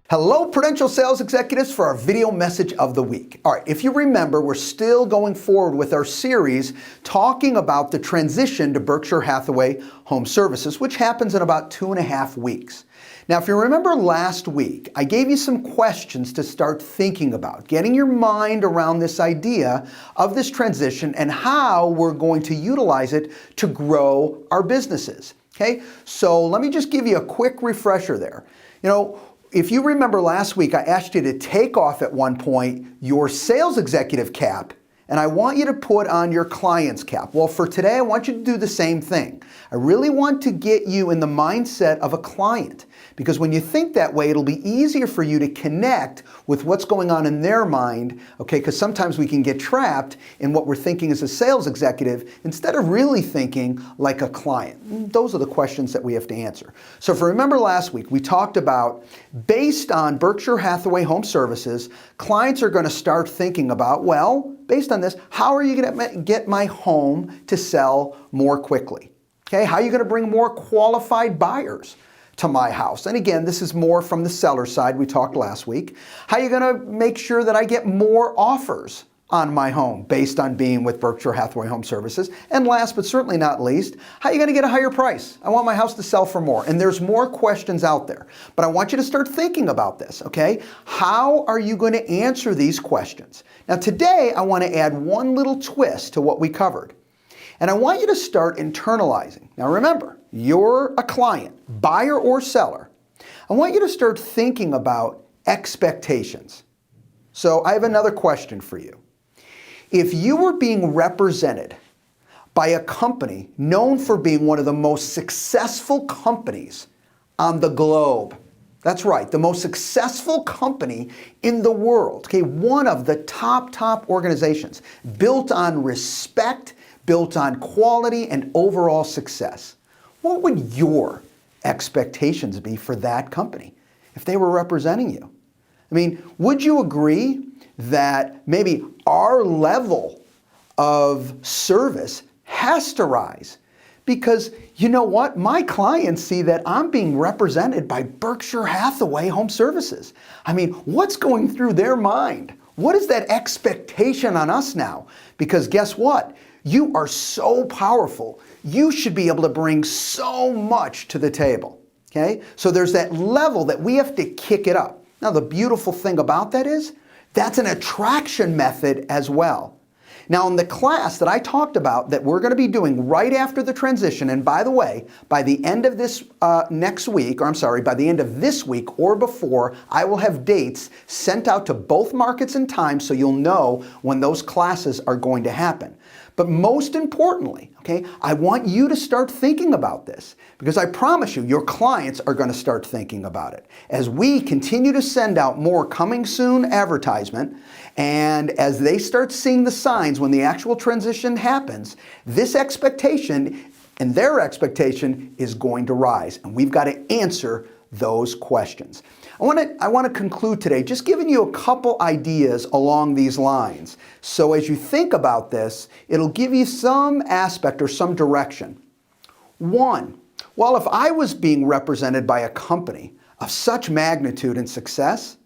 Hello, Prudential Sales Executives, for our video message of the week. All right, if you remember, we're still going forward with our series talking about the transition to Berkshire Hathaway HomeServices, which happens in about 2.5 weeks. Now, if you remember last week, I gave you some questions to start thinking about, getting your mind around this idea of this transition and how we're going to utilize it to grow our businesses. Okay, so let me just give you a quick refresher there. If you remember last week, I asked you to take off at one point your sales executive cap, and I want you to put on your client's cap. Well, for today, I want you to do the same thing. I really want to get you in the mindset of a client, because when you think that way, it'll be easier for you to connect with what's going on in their mind, okay? Because sometimes we can get trapped in what we're thinking as a sales executive instead of really thinking like a client. Those are the questions that we have to answer. So if you remember last week, we talked about, based on Berkshire Hathaway HomeServices, clients are going to start thinking about, well, based on this, how are you going to get my home to sell more quickly? Okay, how are you going to bring more qualified buyers to my house? And again, this is more from the seller side. We talked last week. How are you going to make sure that I get more offers on my home based on being with Berkshire Hathaway HomeServices? And last but certainly not least, how are you going to get a higher price? I want my house to sell for more. And there's more questions out there. But I want you to start thinking about this, okay? How are you going to answer these questions? Now today, I want to add one little twist to what we covered. And I want you to start internalizing. Now remember, you're a client, buyer or seller. I want you to start thinking about expectations. So I have another question for you. If you were being represented by a company known for being one of the most successful companies on the globe, that's right, the most successful company in the world, okay, one of the top organizations, built on respect, built on quality and overall success, what would your expectations be for that company if they were representing you? I mean, would you agree that maybe our level of service has to rise? Because you know what? My clients see that I'm being represented by Berkshire Hathaway HomeServices. I mean, what's going through their mind? What is that expectation on us now? Because guess what? You are so powerful. You should be able to bring so much to the table, okay? So there's that level that we have to kick it up. Now, the beautiful thing about that is that's an attraction method as well. Now, in the class that I talked about that we're going to be doing right after the transition, and by the way, by the end of this by the end of this week or before, I will have dates sent out to both markets and times so you'll know when those classes are going to happen. But most importantly, okay, I want you to start thinking about this, because I promise you, your clients are going to start thinking about it. As we continue to send out more coming soon advertisement, and as they start seeing the signs when the actual transition happens, this expectation and their expectation is going to rise, and we've got to answer those questions. I want to conclude today just giving you a couple ideas along these lines. So as you think about this, it'll give you some aspect or some direction. One, well, if I was being represented by a company of such magnitude and success,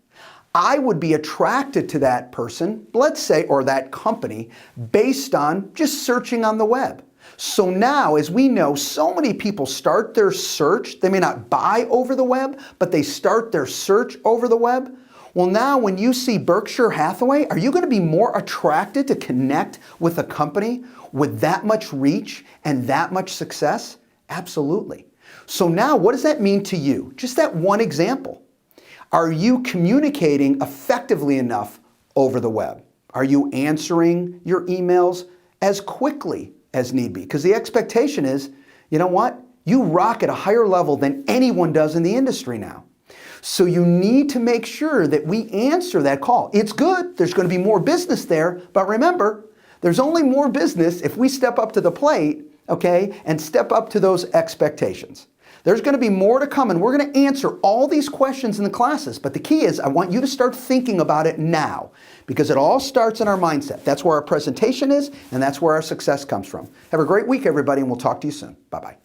I would be attracted to that person, let's say, or that company, based on just searching on the web. So now, as we know, so many people start their search. They may not buy over the web, but they start their search over the web. Well, now when you see Berkshire Hathaway, are you going to be more attracted to connect with a company with that much reach and that much success? Absolutely. So now, what does that mean to you? Just that one example. Are you communicating effectively enough over the web? Are you answering your emails as quickly as need be? Because the expectation is, you know what? You rock at a higher level than anyone does in the industry now. So you need to make sure that we answer that call. It's good. There's going to be more business there. But remember, there's only more business if we step up to the plate, okay, and step up to those expectations. There's going to be more to come, and we're going to answer all these questions in the classes. But the key is I want you to start thinking about it now, because it all starts in our mindset. That's where our presentation is, and that's where our success comes from. Have a great week, everybody, and we'll talk to you soon. Bye-bye.